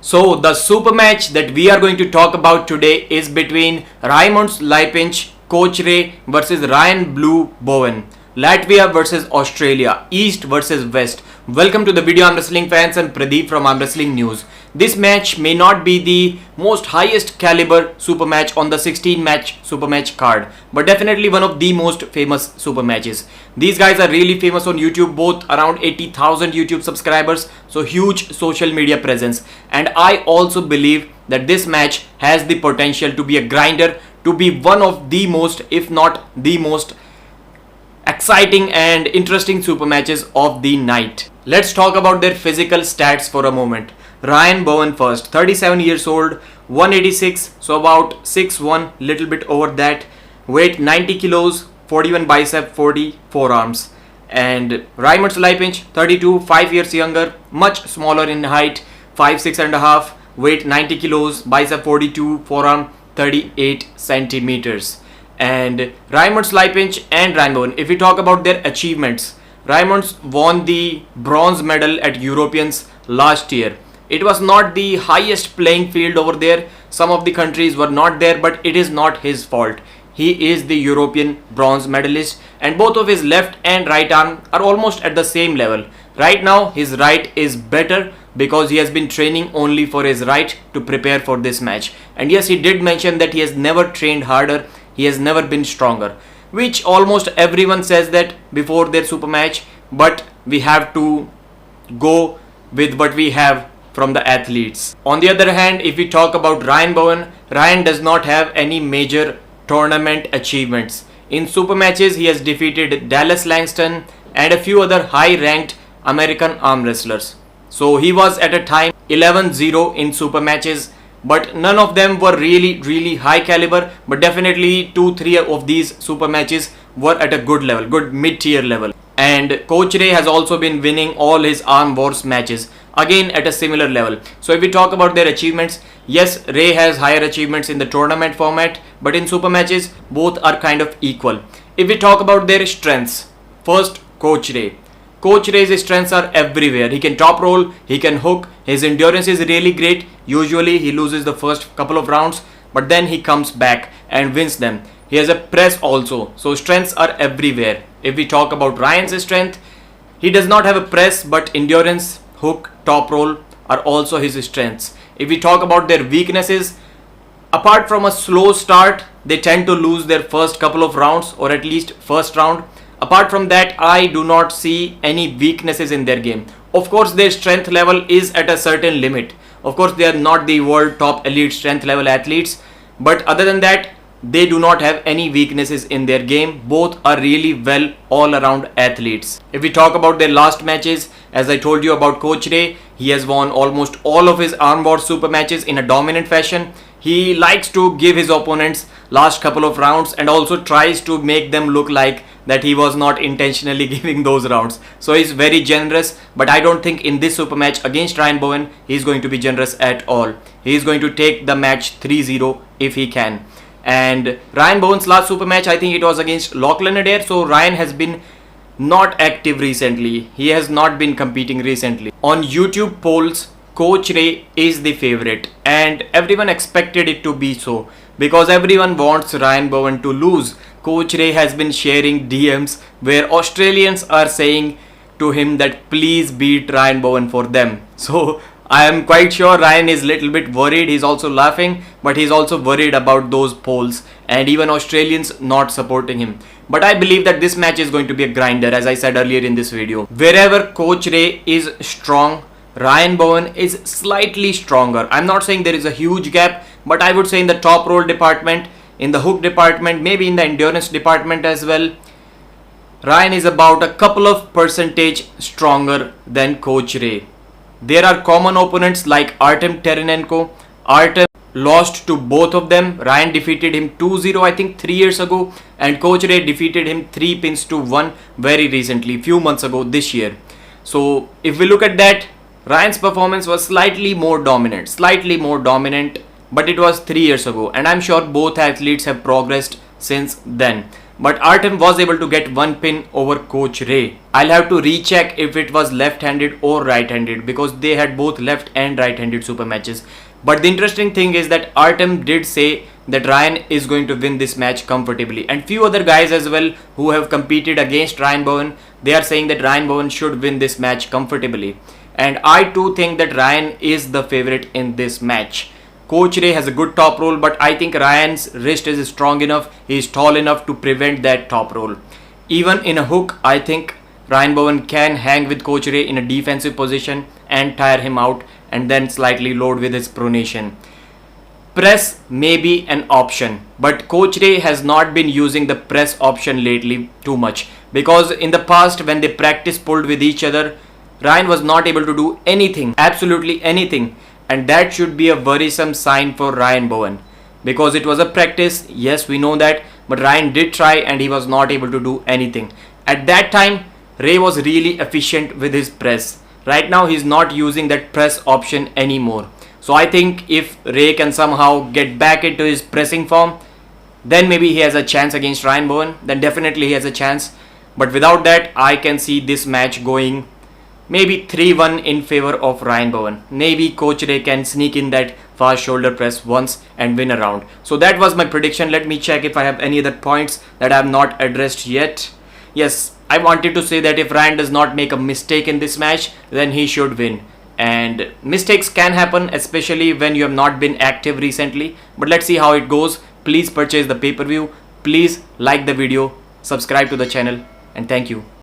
So the super match that we are going to talk about today is between Raymond Lipinch, Coach Ray versus Ryan Blue Bowen. Latvia versus Australia, East versus West. Welcome to the video, Arm Wrestling fans, and Pradeep from Arm Wrestling News. This match may not be the most highest caliber super match on the 16 match super match card, but definitely one of the most famous super matches. These guys are really famous on YouTube, both around 80,000 YouTube subscribers, so huge social media presence. And I also believe that this match has the potential to be a grinder, to be one of the most, if not the most exciting and interesting super matches of the night. Let's talk about their physical stats for a moment. Ryan Bowen first, 37 years old, 186, so about 6'1", little bit over that, weight 90 kilos, 41 bicep, 40 forearms. And Raymond Lipinch, 32, 5 years younger, much smaller in height, 5'6" and a half, weight 90 kilos, bicep 42, forearm 38 centimeters. And Raymond Lipinch and Ryan Bowen, if we talk about their achievements, Raymond won the bronze medal at Europeans last year. It was not the highest playing field over there. Some of the countries were not there, but it is not his fault. He is the European bronze medalist, and both of his left and right arm are almost at the same level. Right now, his right is better because he has been training only for his right to prepare for this match. And yes, he did mention that he has never trained harder. He has never been stronger, which almost everyone says that before their super match, but we have to go with what we have from the athletes. On the other hand, if we talk about Ryan Bowen, Ryan does not have any major tournament achievements. In super matches, he has defeated Dallas Langston and a few other high-ranked American arm wrestlers. So he was at a time 11-0 in super matches, but none of them were really high caliber, but definitely 2-3 of these super matches were at a good level, good mid-tier level. And Coach Ray has also been winning all his arm wars matches, again at a similar level. So if we talk about their achievements, yes, Ray has higher achievements in the tournament format, but in super matches both are kind of equal. If we talk about their strengths, first Coach Ray. Coach Ray's strengths are everywhere. He can top roll, he can hook, his endurance is really great. Usually he loses the first couple of rounds, but then he comes back and wins them. He has a press also, so strengths are everywhere. If we talk about Ryan's strength, he does not have a press, but endurance, hook, top roll are also his strengths. If we talk about their weaknesses, apart from a slow start, they tend to lose their first couple of rounds, or at least first round. Apart from that, I do not see any weaknesses in their game. Of course, their strength level is at a certain limit. Of course, they are not the world top elite strength level athletes, but other than that, they do not have any weaknesses in their game. Both are really well all around athletes. If we talk about their last matches, as I told you about Coach Ray, he has won almost all of his arm war super matches in a dominant fashion. He likes to give his opponents last couple of rounds and also tries to make them look like that he was not intentionally giving those rounds. So he's very generous, but I don't think in this super match against Ryan Bowen, he's going to be generous at all. He's going to take the match 3-0 if he can. And Ryan Bowen's last super match, I think it was against Lachlan Adair. So Ryan has been not active recently. He has not been competing recently. On YouTube polls, Coach Ray is the favorite, and everyone expected it to be so because everyone wants Ryan Bowen to lose. Coach Ray has been sharing DMs where Australians are saying to him that please beat Ryan Bowen for them. So I am quite sure Ryan is a little bit worried. He's also laughing, but he's also worried about those polls and even Australians not supporting him. But I believe that this match is going to be a grinder, as I said earlier in this video. Wherever Coach Ray is strong, Ryan Bowen is slightly stronger. I'm not saying there is a huge gap, but I would say in the top roll department, in the hook department, maybe in the endurance department as well, Ryan is about a couple of percentage stronger than Coach Ray. There are common opponents like Artem Terenenko. Artem lost to both of them. Ryan defeated him 2-0 I think 3 years ago, and Coach Ray defeated him 3-1 very recently, few months ago this year. So if we look at that, Ryan's performance was slightly more dominant, but it was 3 years ago, and I'm sure both athletes have progressed since then. but Artem was able to get one pin over Coach Ray. I'll have to recheck if it was left-handed or right-handed because they had both left and right-handed super matches. But the interesting thing is that Artem did say that Ryan is going to win this match comfortably, and few other guys as well who have competed against Ryan Bowen, they are saying that Ryan Bowen should win this match comfortably. And I too think that Ryan is the favorite in this match. Coach Ray has a good top roll, but I think Ryan's wrist is strong enough, he is tall enough to prevent that top roll. Even in a hook, I think Ryan Bowen can hang with Coach Ray in a defensive position and tire him out and then slightly load with his pronation. Press may be an option, but Coach Ray has not been using the press option lately too much, because in the past when they practice pulled with each other, Ryan was not able to do anything, absolutely anything. And that should be a worrisome sign for Ryan Bowen, because it was a practice, yes we know that, but Ryan did try and he was not able to do anything. At that time Ray was really efficient with his press. Right now he's not using that press option anymore. So I think if Ray can somehow get back into his pressing form, then maybe he has a chance against Ryan Bowen, then definitely he has a chance. But without that, I can see this match going maybe 3-1 in favor of Ryan Bowen. Maybe Coach Ray can sneak in that fast shoulder press once and win a round. So that was my prediction. Let me check if I have any other points that I have not addressed yet. Yes, I wanted to say that if Ryan does not make a mistake in this match, then he should win. And mistakes can happen, especially when you have not been active recently. But let's see how it goes. Please purchase the pay-per-view. Please like the video, subscribe to the channel, and thank you.